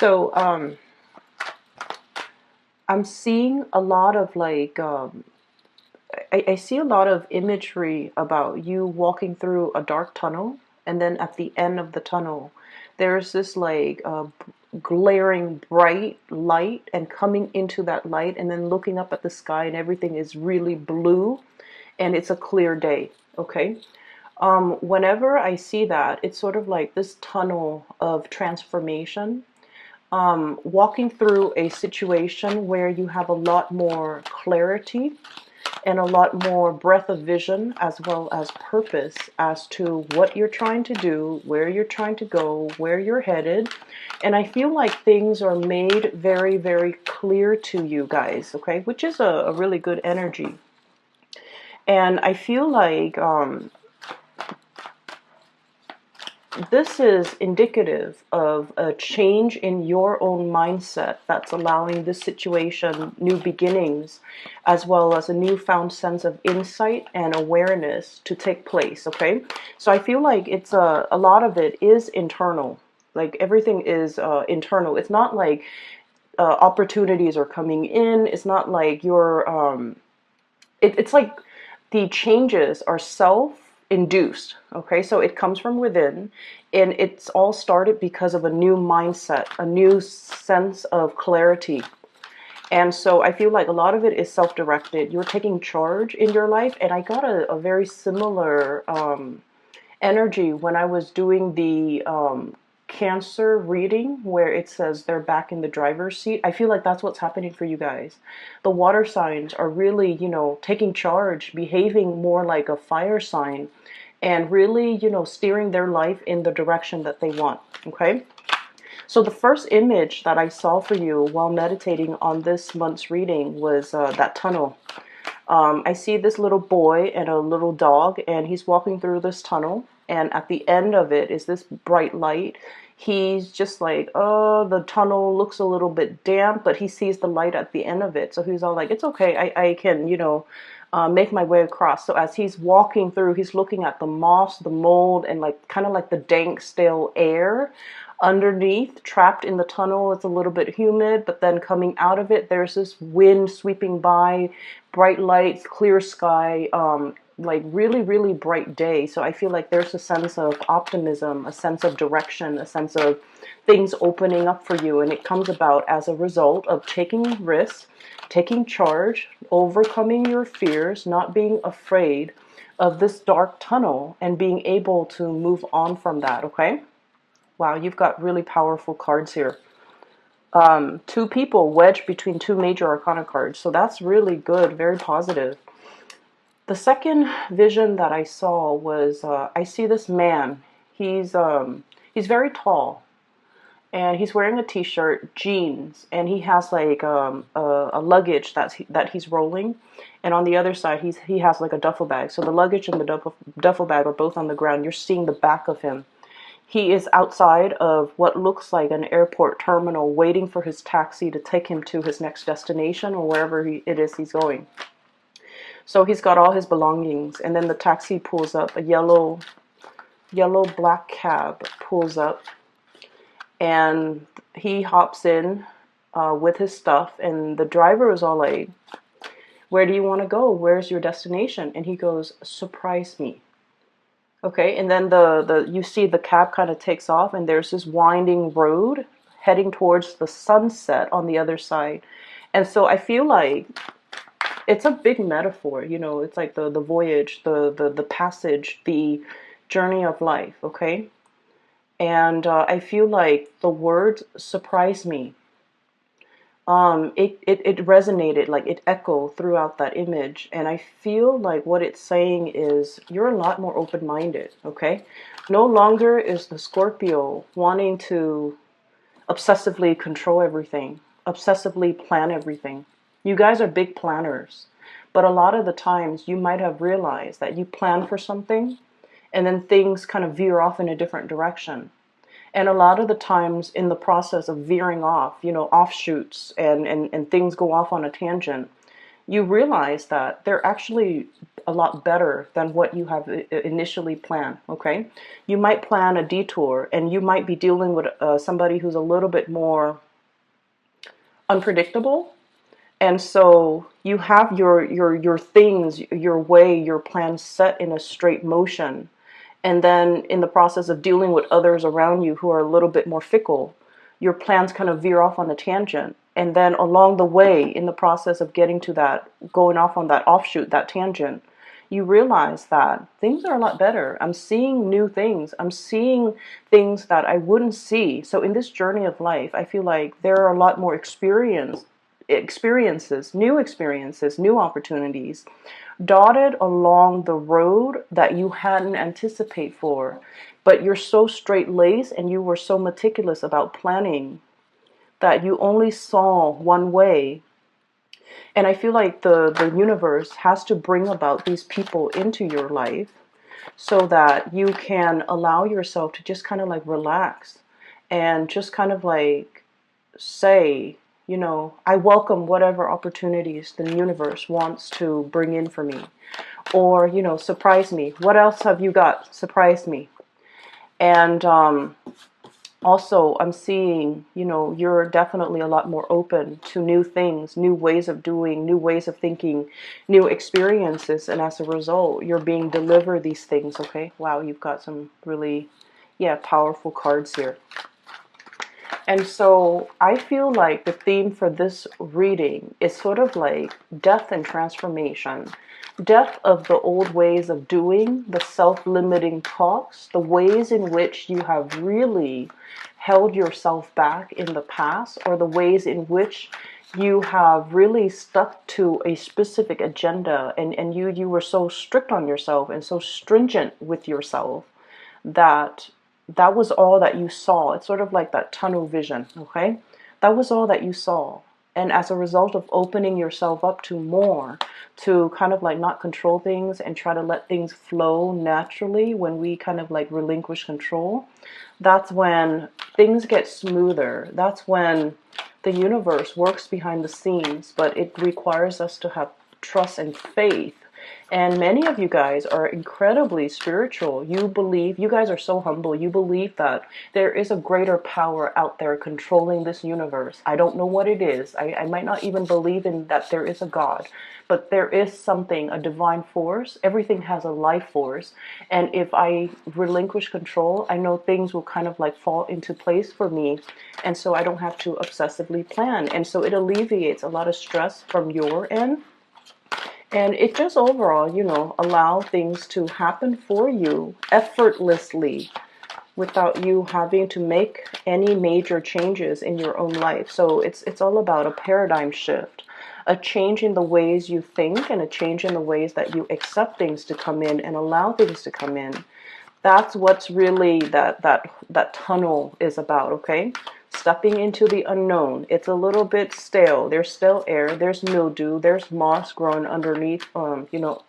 So I'm seeing a lot of like I see a lot of imagery about you walking through a dark tunnel, and then at the end of the tunnel, there's this like glaring bright light, and coming into that light, and then looking up at the sky, and everything is really blue, and it's a clear day. Okay. Whenever I see that, it's sort of like this tunnel of transformation, walking through a situation where you have a lot more clarity and a lot more breadth of vision, as well as purpose as to what you're trying to do, where you're trying to go, where you're headed. And I feel like things are made very, very clear to you guys, okay, which is a really good energy. And I feel like this is indicative of a change in your own mindset that's allowing this situation new beginnings, as well as a newfound sense of insight and awareness to take place. Okay, so I feel like it's a lot of it is internal. Like everything is internal. It's not like opportunities are coming in. It's not like you're it's like the changes are self-induced. Okay, so it comes from within, and it's all started because of a new mindset, a new sense of clarity. And so I feel like a lot of it is self-directed. You're taking charge in your life, and I got a very similar energy when I was doing the Cancer reading, where it says they're back in the driver's seat. I feel like that's what's happening for you guys. The water signs are really, taking charge, behaving more like a fire sign, and really, steering their life in the direction that they want. Okay. So the first image that I saw for you while meditating on this month's reading was that tunnel. I see this little boy and a little dog, and he's walking through this tunnel. And at the end of it is this bright light. He's just like, oh, the tunnel looks a little bit damp, but he sees the light at the end of it. So he's all like, it's okay, I can, make my way across. So as he's walking through, he's looking at the moss, the mold, and like kind of like the dank, stale air underneath, trapped in the tunnel. It's a little bit humid, but then coming out of it, there's this wind sweeping by, bright lights, clear sky, like really, really bright day. So I feel like there's a sense of optimism, a sense of direction, a sense of things opening up for you. And it comes about as a result of taking risks, taking charge, overcoming your fears, not being afraid of this dark tunnel, and being able to move on from that. Okay. Wow, you've got really powerful cards here. Two people wedged between two major arcana cards. So that's really good, very positive. The second vision that I saw was I see this man. He's very tall, and he's wearing a t-shirt, jeans, and he has like a luggage that he's rolling, and on the other side he has like a duffel bag. So the luggage and the duffel bag are both on the ground. You're seeing the back of him. He is outside of what looks like an airport terminal, waiting for his taxi to take him to his next destination, or wherever it is he's going. So he's got all his belongings, and then the taxi pulls up. A yellow black cab pulls up, and he hops in with his stuff, and the driver is all like, where do you want to go? Where's your destination? And he goes, surprise me. Okay, and then you see the cab kind of takes off, and there's this winding road heading towards the sunset on the other side. And so I feel like it's a big metaphor, it's like the voyage, the passage, the journey of life, okay? And I feel like the words surprise me. It resonated, like it echoed throughout that image, and I feel like what it's saying is you're a lot more open-minded, okay? No longer is the Scorpio wanting to obsessively control everything, obsessively plan everything. You guys are big planners, but a lot of the times you might have realized that you plan for something, and then things kind of veer off in a different direction. And a lot of the times in the process of veering off, offshoots and things go off on a tangent, you realize that they're actually a lot better than what you have initially planned, okay? You might plan a detour, and you might be dealing with somebody who's a little bit more unpredictable. And so you have your things, your way, your plan set in a straight motion. And then in the process of dealing with others around you who are a little bit more fickle, your plans kind of veer off on a tangent. And then along the way, in the process of getting to that, going off on that offshoot, that tangent, you realize that things are a lot better. I'm seeing new things. I'm seeing things that I wouldn't see. So in this journey of life, I feel like there are a lot more experiences, new opportunities dotted along the road that you hadn't anticipated for. But you're so straight-laced and you were so meticulous about planning that you only saw one way. And I feel like the universe has to bring about these people into your life so that you can allow yourself to just kind of like relax and just kind of like say, you know, I welcome whatever opportunities the universe wants to bring in for me. Or, you know, surprise me. What else have you got? Surprise me. And also, I'm seeing, you know, you're definitely a lot more open to new things, new ways of doing, new ways of thinking, new experiences. And as a result, you're being delivered these things, okay? Wow, you've got some really, yeah, powerful cards here. And so I feel like the theme for this reading is sort of like death and transformation. Death of the old ways of doing, the self-limiting talks, the ways in which you have really held yourself back in the past, or the ways in which you have really stuck to a specific agenda, and you were so strict on yourself and so stringent with yourself that that was all that you saw. It's sort of like that tunnel vision, okay? That was all that you saw. And as a result of opening yourself up to more, to kind of like not control things and try to let things flow naturally, when we kind of like relinquish control, that's when things get smoother. That's when the universe works behind the scenes, but it requires us to have trust and faith. And many of you guys are incredibly spiritual. You believe, you guys are so humble. You believe that there is a greater power out there controlling this universe. I don't know what it is. I might not even believe in that there is a God, but there is something, a divine force. Everything has a life force. And if I relinquish control, I know things will kind of like fall into place for me. And so I don't have to obsessively plan. And so it alleviates a lot of stress from your end. And it just overall, you know, allow things to happen for you effortlessly without you having to make any major changes in your own life. So it's all about a paradigm shift, a change in the ways you think, and a change in the ways that you accept things to come in and allow things to come in. That's what's really that tunnel is about, okay? Stepping into the unknown. It's a little bit stale. There's still air. There's mildew. There's moss growing underneath, you know,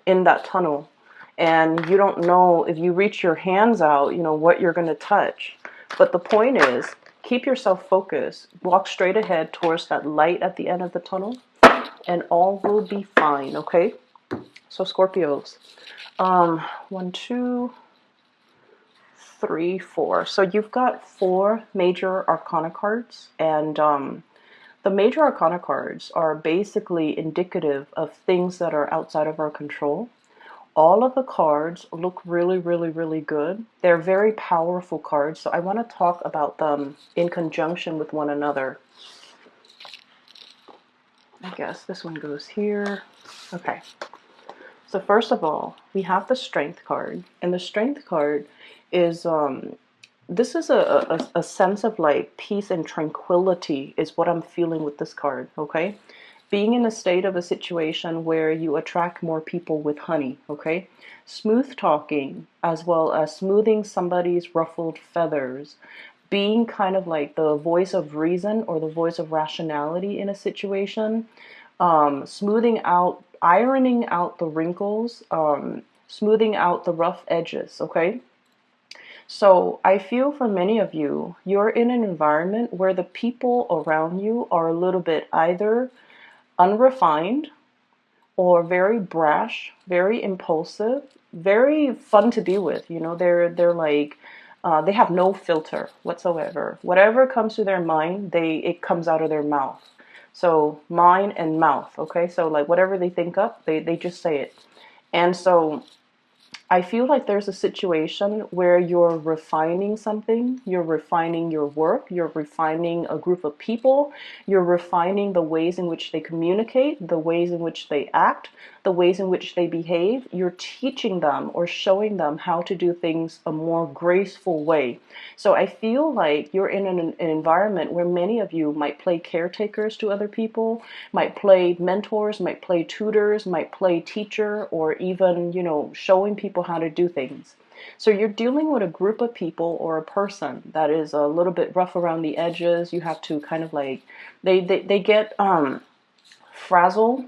in that tunnel. And you don't know if you reach your hands out, you know, what you're going to touch. But the point is, keep yourself focused. Walk straight ahead towards that light at the end of the tunnel, and all will be fine, okay? So Scorpios, 1, 2, 3, 4. So you've got 4 major arcana cards, and the major arcana cards are basically indicative of things that are outside of our control. All of the cards look really, really, really good. They're very powerful cards, so I want to talk about them in conjunction with one another. I guess this one goes here. Okay. So first of all, we have the Strength card, and the Strength card is this is a sense of like peace and tranquility is what I'm feeling with this card, okay? Being in a state of a situation where you attract more people with honey, okay? Smooth talking, as well as smoothing somebody's ruffled feathers. Being kind of like the voice of reason or the voice of rationality in a situation. Smoothing out, ironing out the wrinkles, smoothing out the rough edges, okay? So I feel for many of you, you're in an environment where the people around you are a little bit either unrefined, or very brash, very impulsive, very fun to be with. You know, they're like they have no filter whatsoever. Whatever comes to their mind, it comes out of their mouth. So mind and mouth, okay? So like whatever they think up, they just say it. And so I feel like there's a situation where you're refining something, you're refining your work, you're refining a group of people, you're refining the ways in which they communicate, the ways in which they act, the ways in which they behave. You're teaching them or showing them how to do things a more graceful way. So I feel like you're in an environment where many of you might play caretakers to other people, might play mentors, might play tutors, might play teacher, or even, you know, showing people how to do things. So you're dealing with a group of people or a person that is a little bit rough around the edges. You have to kind of like, they get frazzled,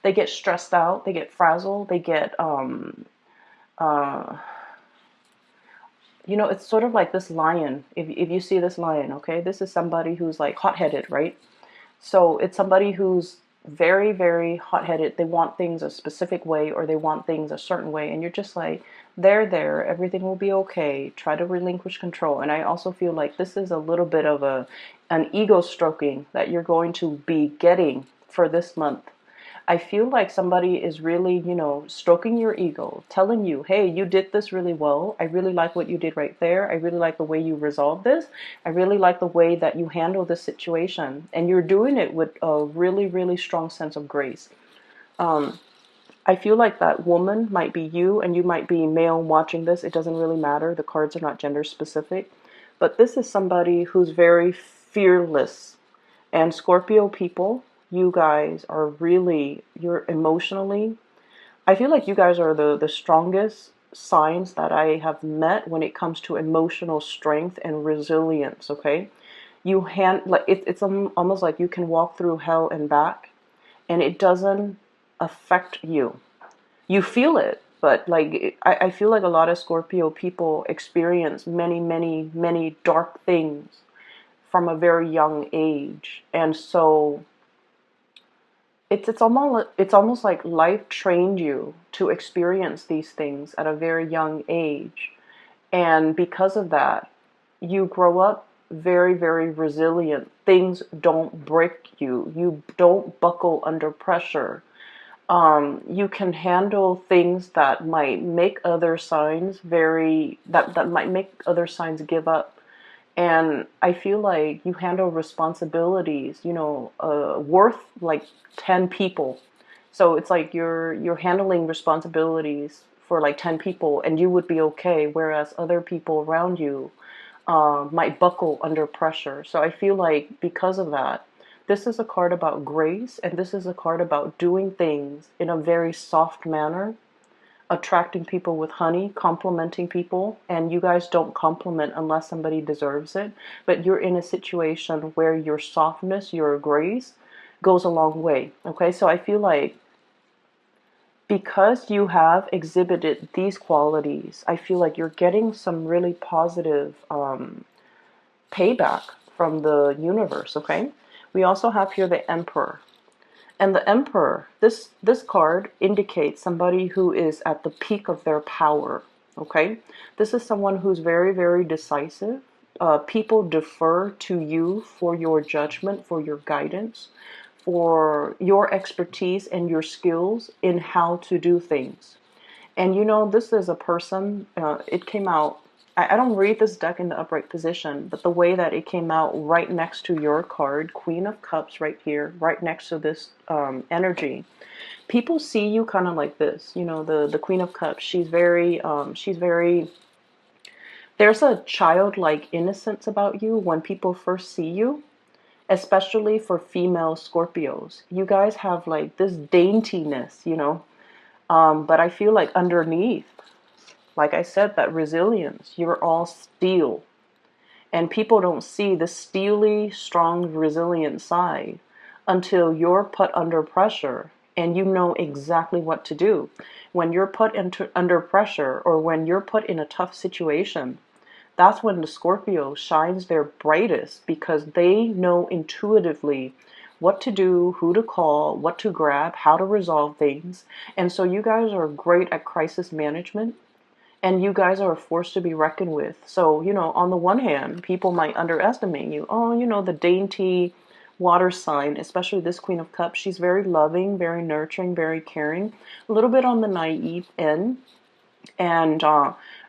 they get stressed out, they get frazzled, they get uh, you know, it's sort of like this lion. If you see this lion, okay, this is somebody who's like hot-headed, right? So it's somebody who's very, very hot-headed. They want things a specific way, or they want things a certain way. And you're just like, there, everything will be okay. Try to relinquish control. And I also feel like this is a little bit of an ego stroking that you're going to be getting for this month. I feel like somebody is really, you know, stroking your ego, telling you, hey, you did this really well. I really like what you did right there. I really like the way you resolved this. I really like the way that you handle this situation. And you're doing it with a really, really strong sense of grace. I feel like that woman might be you, and you might be male watching this. It doesn't really matter. The cards are not gender specific. But this is somebody who's very fearless. And Scorpio people, you guys are really, you're emotionally, I feel like you guys are the strongest signs that I have met when it comes to emotional strength and resilience, okay? Like it's almost like you can walk through hell and back, and it doesn't affect you. You feel it, but like I feel like a lot of Scorpio people experience many, many, many dark things from a very young age. And so it's almost like life trained you to experience these things at a very young age. And because of that, you grow up very, very resilient. Things don't break you. You don't buckle under pressure. You can handle things that might make other signs that might make other signs give up. And I feel like you handle responsibilities, you know, worth like 10 people. So it's like you're handling responsibilities for like 10 people, and you would be okay, whereas other people around you might buckle under pressure. So I feel like because of that, this is a card about grace, and this is a card about doing things in a very soft manner, attracting people with honey, complimenting people. And you guys don't compliment unless somebody deserves it, but you're in a situation where your softness, your grace goes a long way. Okay, so I feel like because you have exhibited these qualities, I feel like you're getting some really positive payback from the universe. Okay, we also have here the Emperor. And the Emperor, this card indicates somebody who is at the peak of their power, okay? This is someone who's very, very decisive. People defer to you for your judgment, for your guidance, for your expertise and your skills in how to do things. And you know, this is a person, it came out, I don't read this deck in the upright position, but the way that it came out right next to your card, Queen of Cups right here, right next to this energy, people see you kind of like this. You know, the Queen of Cups, she's very, there's a childlike innocence about you when people first see you, especially for female Scorpios. You guys have like this daintiness, you know, but I feel like underneath, like I said, that resilience, you're all steel. And people don't see the steely, strong, resilient side until you're put under pressure and you know exactly what to do. When you're put under pressure, or when you're put in a tough situation, that's when the Scorpio shines their brightest, because they know intuitively what to do, who to call, what to grab, how to resolve things. And so you guys are great at crisis management, and you guys are a force to be reckoned with. So, on the one hand, people might underestimate you. Oh, the dainty water sign, especially this Queen of Cups, she's very loving, very nurturing, very caring, a little bit on the naive end, and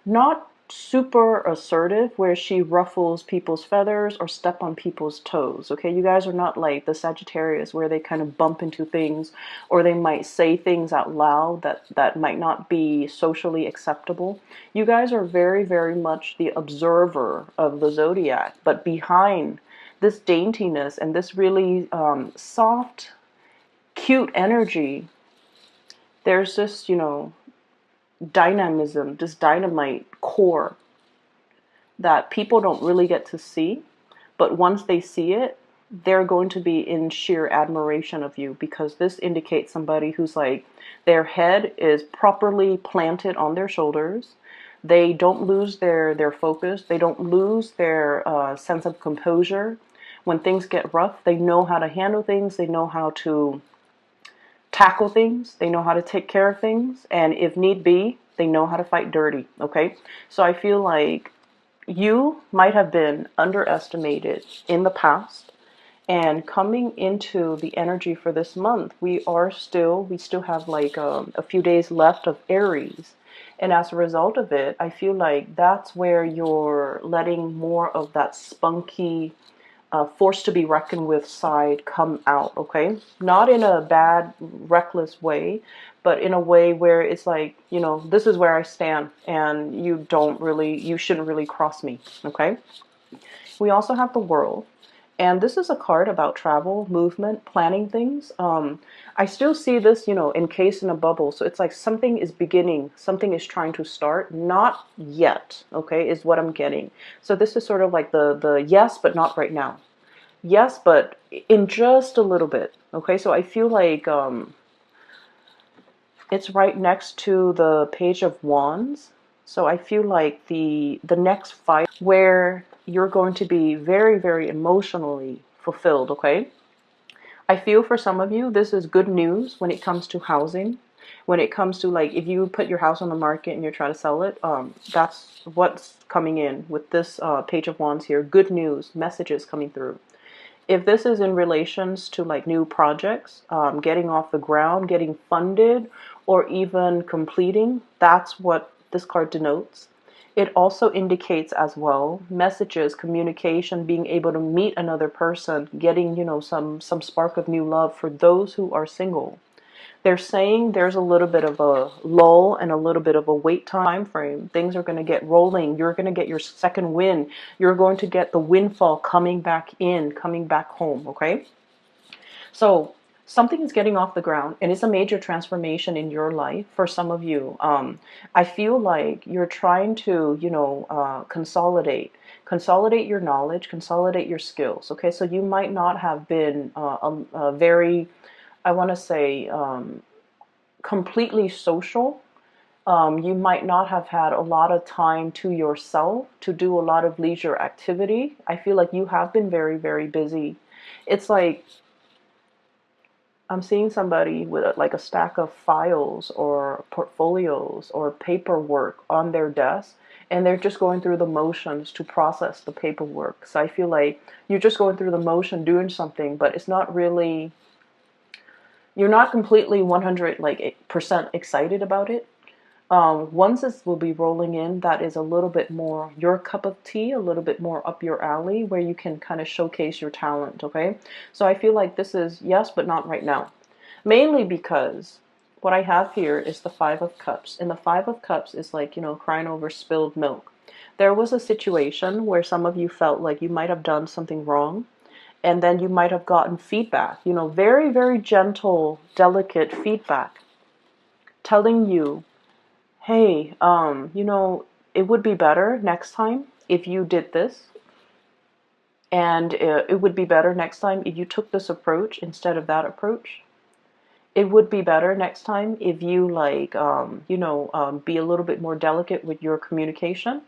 not super assertive where she ruffles people's feathers or step on people's toes. Okay, you guys are not like the Sagittarius where they kind of bump into things, or they might say things out loud that might not be socially acceptable. You guys are very, very much the observer of the zodiac, but behind this daintiness and this really soft, cute energy, there's this, dynamism, this dynamite core that people don't really get to see. But once they see it, they're going to be in sheer admiration of you, because this indicates somebody who's like, their head is properly planted on their shoulders. They don't lose their focus. They don't lose their sense of composure. When things get rough, they know how to handle things. They know how to tackle things, they know how to take care of things, and if need be, they know how to fight dirty, okay? So I feel like you might have been underestimated in the past, and coming into the energy for this month, we still have like a few days left of Aries. And as a result of it, I feel like that's where you're letting more of that spunky, force to be reckoned with side come out, okay? Not in a bad, reckless way, but in a way where it's like, this is where I stand, and you shouldn't really cross me, okay? We also have the World, and this is a card about travel, movement, planning things. I still see this, encased in a bubble. So it's like something is beginning, something is trying to start, not yet, okay, is what I'm getting. So this is sort of like the yes, but not right now. Yes, but in just a little bit, okay? So I feel like it's right next to the Page of Wands. So I feel like the next fight where you're going to be very, very emotionally fulfilled, okay? I feel for some of you, this is good news when it comes to housing. When it comes to, like, if you put your house on the market and you're trying to sell it, that's what's coming in with this Page of Wands here. Good news, messages coming through. If this is in relations to like new projects, getting off the ground, getting funded, or even completing, that's what this card denotes. It also indicates as well messages, communication, being able to meet another person, getting, some spark of new love for those who are single. They're saying there's a little bit of a lull and a little bit of a wait time frame. Things are going to get rolling. You're going to get your second win. You're going to get the windfall coming back in, coming back home, okay? So something is getting off the ground, and it's a major transformation in your life for some of you. I feel like you're trying to, consolidate your knowledge, consolidate your skills, okay? So you might not have been a very, I want to say, completely social. You might not have had a lot of time to yourself to do a lot of leisure activity. I feel like you have been very, very busy. It's like I'm seeing somebody with like a stack of files or portfolios or paperwork on their desk, and they're just going through the motions to process the paperwork. So I feel like you're just going through the motion doing something, but it's not really, you're not completely 100 like percent excited about it. Once this will be rolling in, that is a little bit more your cup of tea, a little bit more up your alley, where you can kind of showcase your talent, okay? So I feel like this is yes, but not right now. Mainly because what I have here is the Five of Cups. And the Five of Cups is like, crying over spilled milk. There was a situation where some of you felt like you might have done something wrong, and then you might have gotten feedback, very, very gentle, delicate feedback telling you, hey, it would be better next time if you did this. And it would be better next time if you took this approach instead of that approach. It would be better next time if you be a little bit more delicate with your communication.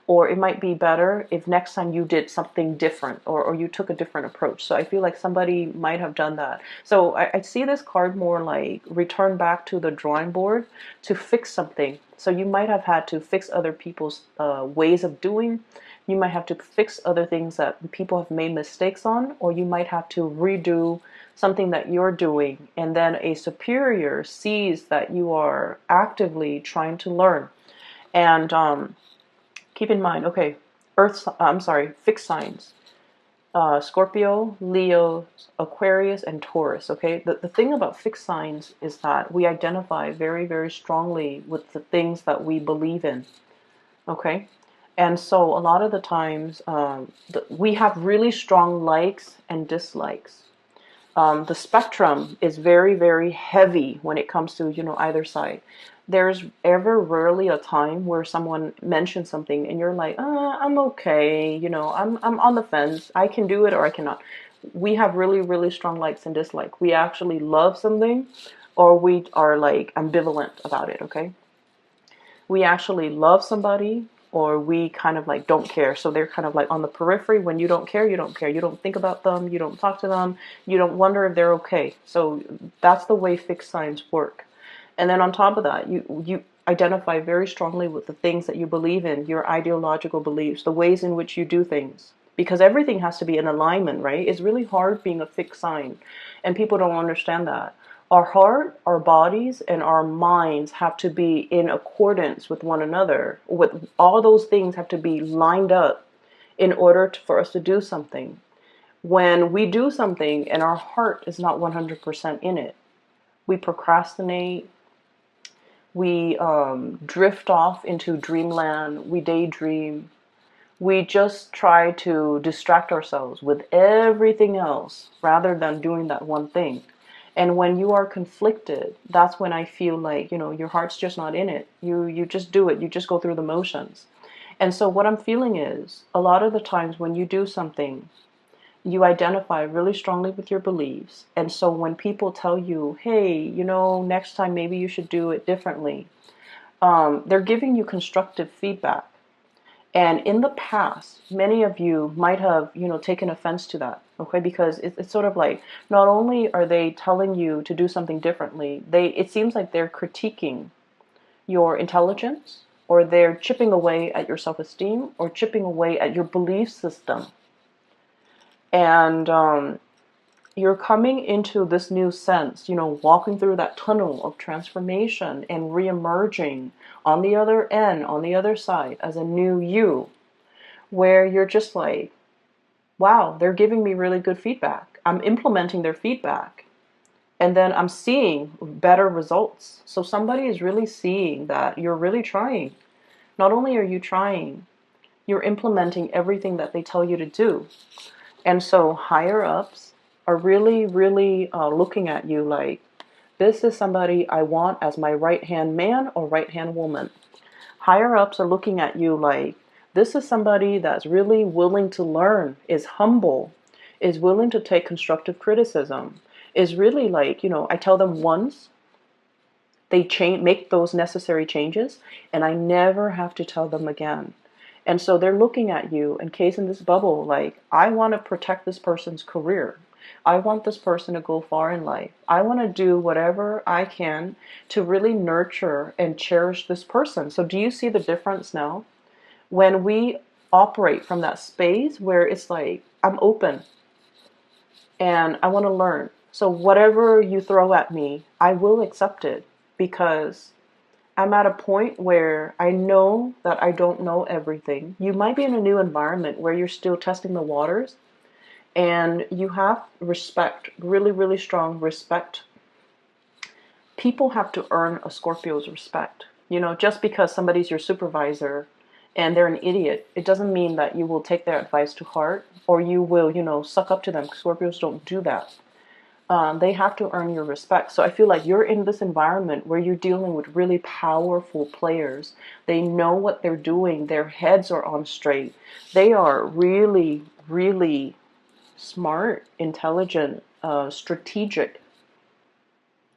Or it might be better if next time you did something different, or you took a different approach. So I feel like somebody might have done that. So I see this card more like return back to the drawing board to fix something. So you might have had to fix other people's ways of doing. You might have to fix other things that people have made mistakes on, or you might have to redo something that you're doing. And then a superior sees that you are actively trying to learn. And keep in mind, okay, fixed signs. Scorpio, Leo, Aquarius, and Taurus, okay? The thing about fixed signs is that we identify very, very strongly with the things that we believe in, okay? And so a lot of the times, we have really strong likes and dislikes. The spectrum is very, very heavy when it comes to, either side. There's ever rarely a time where someone mentions something and you're like, I'm okay, I'm on the fence. I can do it or I cannot. We have really, really strong likes and dislikes. We actually love something or we are like ambivalent about it, okay? We actually love somebody or we kind of like don't care. So they're kind of like on the periphery. When you don't care, you don't care. You don't think about them. You don't talk to them. You don't wonder if they're okay. So that's the way fixed signs work. And then on top of that, you identify very strongly with the things that you believe in, your ideological beliefs, the ways in which you do things. Because everything has to be in alignment, right? It's really hard being a fixed sign. And people don't understand that. Our heart, our bodies, and our minds have to be in accordance with one another. With all those things have to be lined up in order for us to do something. When we do something and our heart is not 100% in it, we procrastinate, we drift off into dreamland, we daydream, we just try to distract ourselves with everything else rather than doing that one thing. And when you are conflicted, that's when I feel like, your heart's just not in it. You just do it. You just go through the motions. And so what I'm feeling is a lot of the times when you do something, you identify really strongly with your beliefs. And so when people tell you, hey, next time maybe you should do it differently, they're giving you constructive feedback. And in the past, many of you might have, taken offense to that, okay? Because it's sort of like, not only are they telling you to do something differently, it seems like they're critiquing your intelligence, or they're chipping away at your self-esteem, or chipping away at your belief system. And you're coming into this new sense, walking through that tunnel of transformation and re-emerging on the other end, on the other side, as a new you, where you're just like, wow, they're giving me really good feedback. I'm implementing their feedback. And then I'm seeing better results. So somebody is really seeing that you're really trying. Not only are you trying, you're implementing everything that they tell you to do. And so higher ups are really, really looking at you like, this is somebody I want as my right-hand man or right-hand woman. Higher ups are looking at you like, this is somebody that's really willing to learn, is humble, is willing to take constructive criticism, is really like, I tell them once, they make those necessary changes, and I never have to tell them again. And so they're looking at you, encased this bubble, like, I want to protect this person's career. I want this person to go far in life. I want to do whatever I can to really nurture and cherish this person. So do you see the difference now? When we operate from that space where it's like, I'm open and I want to learn. So whatever you throw at me, I will accept it because I'm at a point where I know that I don't know everything. You might be in a new environment where you're still testing the waters. And you have respect, really, really strong respect. People have to earn a Scorpio's respect. Just because somebody's your supervisor and they're an idiot, it doesn't mean that you will take their advice to heart or you will, suck up to them. Scorpios don't do that. They have to earn your respect. So I feel like you're in this environment where you're dealing with really powerful players. They know what they're doing. Their heads are on straight. They are really, really smart, intelligent, strategic,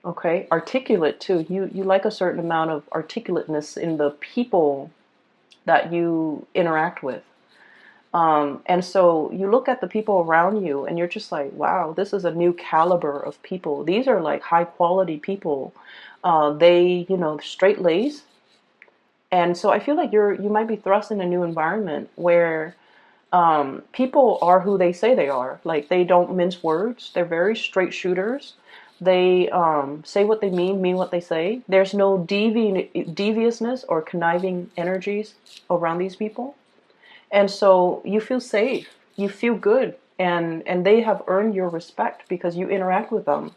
okay, articulate too. You like a certain amount of articulateness in the people that you interact with. And so you look at the people around you and you're just like, wow, this is a new caliber of people. These are like high quality people. They, straight laced. And so I feel like you might be thrust in a new environment where people are who they say they are. Like they don't mince words. They're very straight shooters. They say what they mean what they say. There's no deviousness or conniving energies around these people. And so you feel safe, you feel good, and they have earned your respect because you interact with them.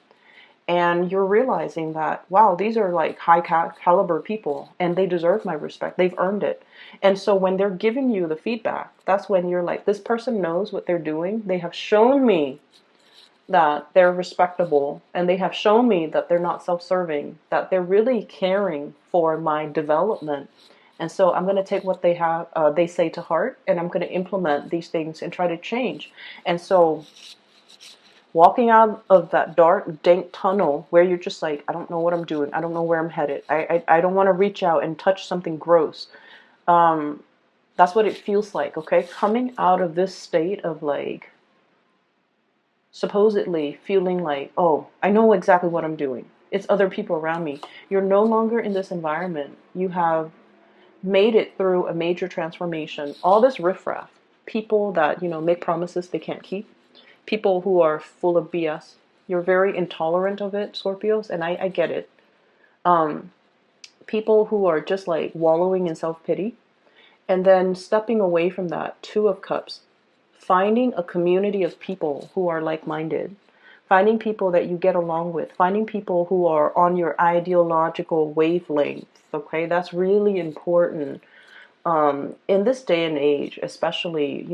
And you're realizing that, wow, these are like high caliber people and they deserve my respect. They've earned it. And so when they're giving you the feedback, that's when you're like, this person knows what they're doing. They have shown me that they're respectable, and they have shown me that they're not self-serving, that they're really caring for my development. And so I'm going to take what they say to heart, and I'm going to implement these things and try to change. And so walking out of that dark, dank tunnel where you're just like, I don't know what I'm doing. I don't know where I'm headed. I don't want to reach out and touch something gross. That's what it feels like, okay? Coming out of this state of like, supposedly feeling like, oh, I know exactly what I'm doing. It's other people around me. You're no longer in this environment. You have made it through a major transformation. All this riffraff, people that, make promises they can't keep, people who are full of BS. You're very intolerant of it, Scorpios, and I get it. People who are just like wallowing in self-pity, and then stepping away from that, Two of Cups, finding a community of people who are like-minded, finding people that you get along with, finding people who are on your ideological wavelength, okay? That's really important. In this day and age, especially,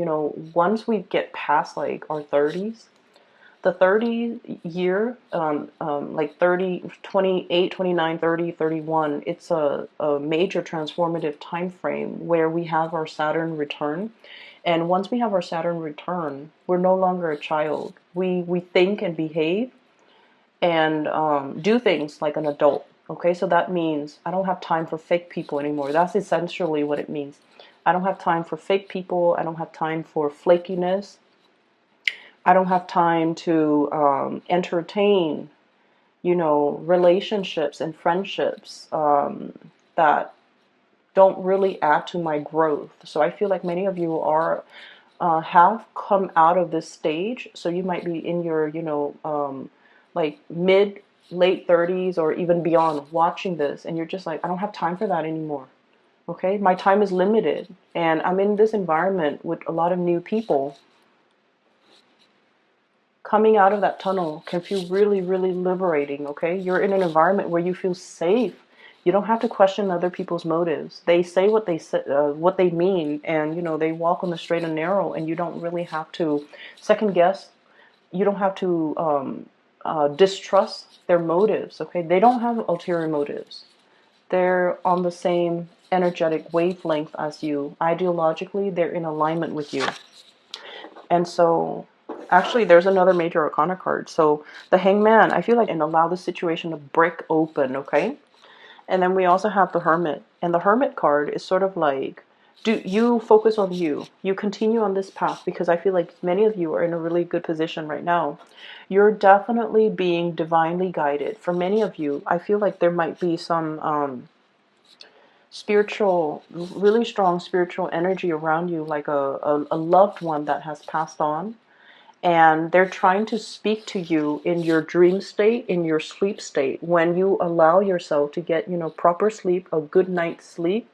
once we get past like our 30s, the 30 year, like 30, 28, 29, 30, 31, it's a major transformative time frame where we have our Saturn return. And once we have our Saturn return, we're no longer a child. We think and behave and do things like an adult. Okay, so that means I don't have time for fake people anymore. That's essentially what it means. I don't have time for fake people. I don't have time for flakiness. I don't have time to entertain, relationships and friendships that don't really add to my growth. So I feel like many of you are have come out of this stage. So you might be in your, like mid, late 30s or even beyond watching this, and you're just like, I don't have time for that anymore. Okay, my time is limited, and I'm in this environment with a lot of new people. Coming out of that tunnel can feel really, really liberating, okay? You're in an environment where you feel safe. You don't have to question other people's motives. They say what they say, what they mean, and they walk on the straight and narrow, and you don't really have to second guess. You don't have to distrust their motives, okay? They don't have ulterior motives. They're on the same energetic wavelength as you. Ideologically, they're in alignment with you. And so actually, there's another major arcana card. So the Hangman, I feel like, and allow the situation to break open, okay? And then we also have the Hermit. And the Hermit card is sort of like, do you focus on you? You continue on this path, because I feel like many of you are in a really good position right now. You're definitely being divinely guided. For many of you, I feel like there might be some spiritual, really strong spiritual energy around you, like a loved one that has passed on. And they're trying to speak to you in your dream state, in your sleep state, when you allow yourself to get, proper sleep, a good night's sleep,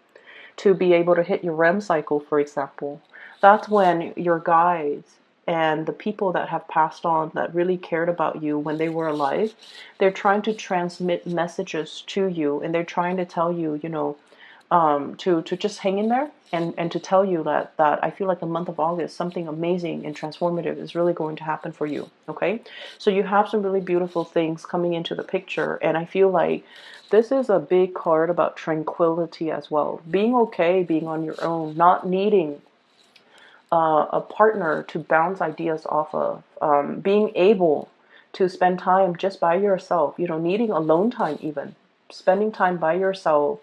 to be able to hit your REM cycle, for example. That's when your guides and the people that have passed on that really cared about you when they were alive, they're trying to transmit messages to you, and they're trying to tell you, to just hang in there, and to tell you that I feel like the month of August, something amazing and transformative is really going to happen for you, okay? So you have some really beautiful things coming into the picture, and I feel like this is a big card about tranquility as well. Being okay, being on your own, not needing a partner to bounce ideas off of, being able to spend time just by yourself, needing alone time even, spending time by yourself,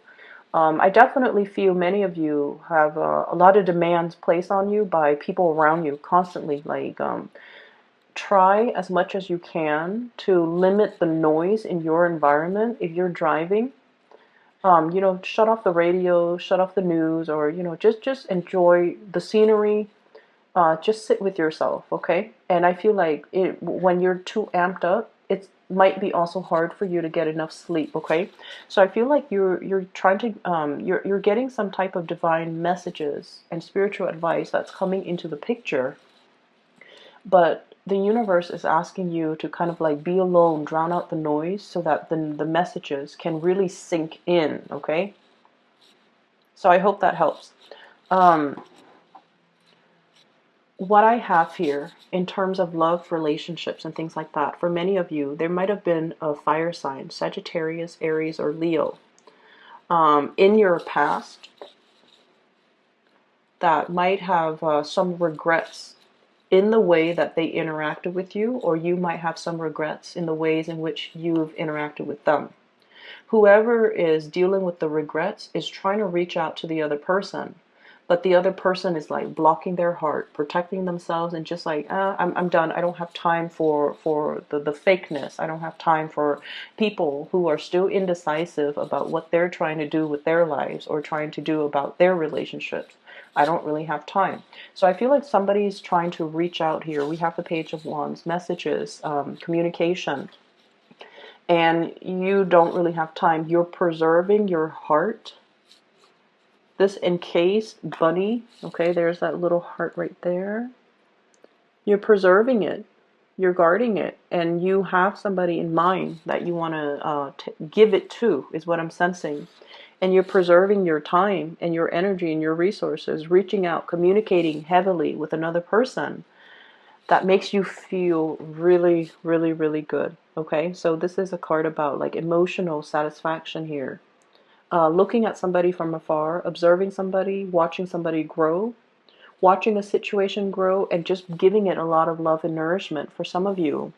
I definitely feel many of you have a lot of demands placed on you by people around you constantly. Like, try as much as you can to limit the noise in your environment. If you're driving, shut off the radio, shut off the news, or just enjoy the scenery. Just sit with yourself, okay? And I feel like when you're too amped up, it might be also hard for you to get enough sleep, okay? So I feel like you're trying to you're getting some type of divine messages and spiritual advice that's coming into the picture, but the universe is asking you to kind of like be alone, drown out the noise, so that the messages can really sink in, okay? So I hope that helps. Um, what I have here in terms of love, relationships, and things like that, for many of you, there might have been a fire sign, Sagittarius, Aries, or Leo, in your past that might have some regrets in the way that they interacted with you, or you might have some regrets in the ways in which you've interacted with them. Whoever is dealing with the regrets is trying to reach out to the other person, but the other person is like blocking their heart, protecting themselves, and just like, I'm done. I don't have time for the fakeness. I don't have time for people who are still indecisive about what they're trying to do with their lives or trying to do about their relationships. I don't really have time. So I feel like somebody's trying to reach out here. We have the Page of Wands, messages, communication, and you don't really have time. You're preserving your heart. This encased bunny, okay, there's that little heart right there. You're preserving it. You're guarding it. And you have somebody in mind that you want to give it to, is what I'm sensing. And you're preserving your time and your energy and your resources, reaching out, communicating heavily with another person that makes you feel really, really, really good. Okay, so this is a card about like emotional satisfaction here. Looking at somebody from afar, observing somebody, watching somebody grow, watching a situation grow, and just giving it a lot of love and nourishment. For some of you,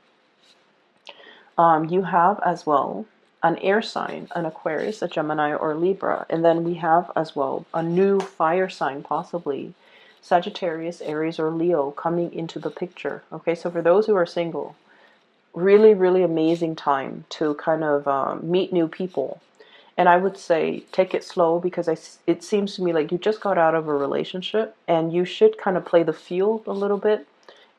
you have as well an air sign, an Aquarius, a Gemini, or a Libra. And then we have as well a new fire sign, possibly Sagittarius, Aries, or Leo coming into the picture. Okay, so for those who are single, really, really amazing time to kind of meet new people. And I would say take it slow, because it seems to me like you just got out of a relationship and you should kind of play the field a little bit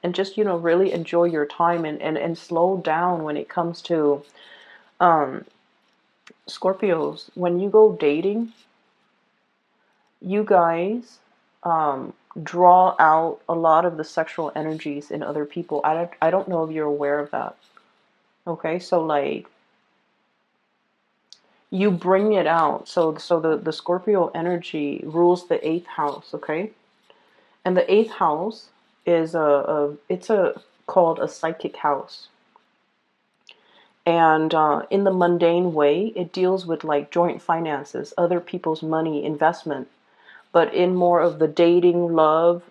and just, really enjoy your time and slow down when it comes to Scorpios. When you go dating, you guys draw out a lot of the sexual energies in other people. I don't know if you're aware of that. Okay, so like you bring it out. So the Scorpio energy rules the eighth house, okay? And the eighth house is it's called a psychic house. And in the mundane way, it deals with like joint finances, other people's money, investment. But in more of the dating, love,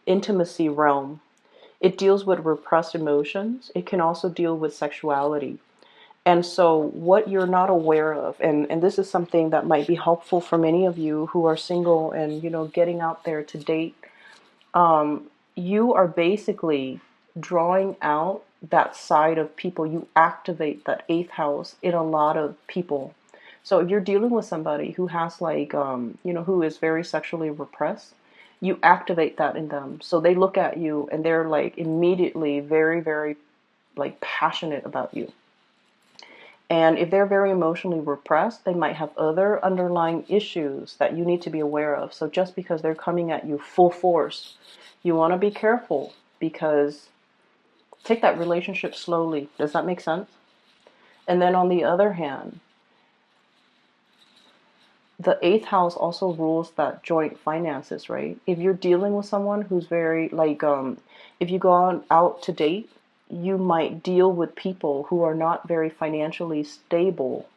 intimacy realm, it deals with repressed emotions. It can also deal with sexuality. And so what you're not aware of, and this is something that might be helpful for many of you who are single and, getting out there to date, you are basically drawing out that side of people. You activate that eighth house in a lot of people. So if you're dealing with somebody who has like, who is very sexually repressed, you activate that in them. So they look at you and they're like immediately very, very like passionate about you. And if they're very emotionally repressed, they might have other underlying issues that you need to be aware of. So just because they're coming at you full force, you want to be careful, because take that relationship slowly. Does that make sense? And then on the other hand, the eighth house also rules that joint finances, right? If you're dealing with someone who's very like, if you go out to date, you might deal with people who are not very financially stable.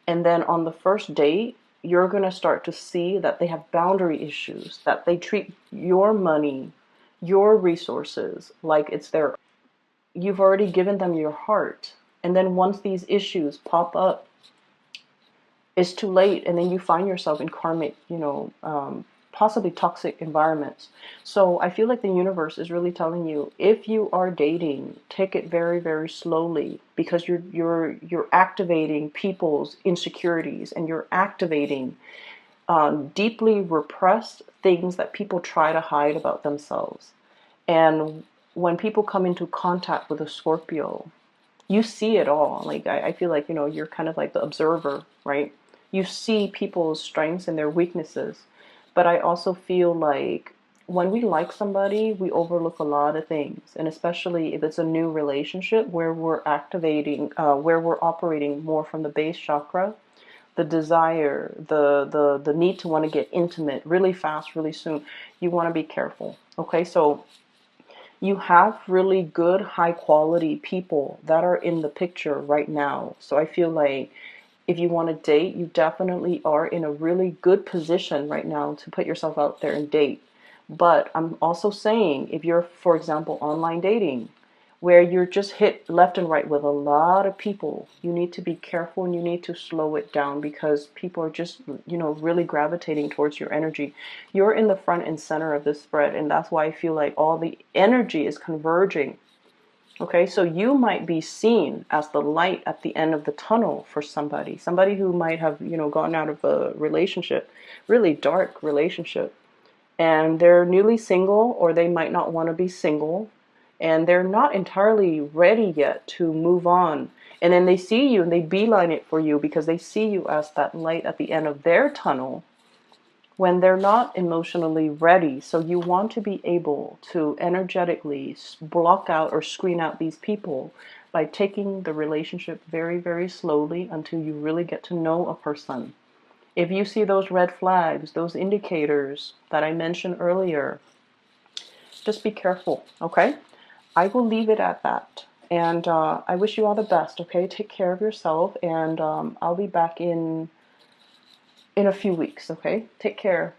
And then on the first date, you're going to start to see that they have boundary issues, that they treat your money, your resources like it's their. You've already given them your heart. And then once these issues pop up, it's too late, and then you find yourself in karmic, possibly toxic environments. So I feel like the universe is really telling you, if you are dating, take it very, very slowly, because you're activating people's insecurities, and you're activating deeply repressed things that people try to hide about themselves. And when people come into contact with a Scorpio, you see it all. Like, I feel like, you're kind of like the observer, right? You see people's strengths and their weaknesses. But I also feel like when we like somebody, we overlook a lot of things. And especially if it's a new relationship where we're activating, where we're operating more from the base chakra, the desire, the need to want to get intimate really fast, really soon, you want to be careful. Okay, so you have really good, high quality people that are in the picture right now. So I feel like if you want to date, you definitely are in a really good position right now to put yourself out there and date. But I'm also saying, if you're, for example, online dating, where you're just hit left and right with a lot of people, you need to be careful, and you need to slow it down, because people are just, really gravitating towards your energy. You're in the front and center of this spread, and that's why I feel like all the energy is converging. Okay, so you might be seen as the light at the end of the tunnel for somebody who might have, gotten out of a relationship, really dark relationship, and they're newly single, or they might not want to be single, and they're not entirely ready yet to move on. And then they see you and they beeline it for you, because they see you as that light at the end of their tunnel when they're not emotionally ready. So you want to be able to energetically block out or screen out these people by taking the relationship very, very slowly until you really get to know a person. If you see those red flags, those indicators that I mentioned earlier, just be careful, okay? I will leave it at that. And I wish you all the best, okay? Take care of yourself, and I'll be back in a few weeks, okay? Take care.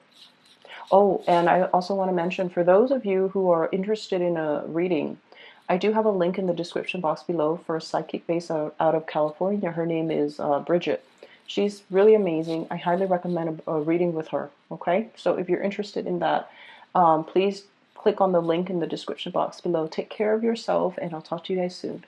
Oh, and I also want to mention, for those of you who are interested in a reading, I do have a link in the description box below for a psychic based out of California. Her name is Bridget. She's really amazing. I highly recommend a reading with her, okay? So if you're interested in that, please click on the link in the description box below. Take care of yourself, and I'll talk to you guys soon.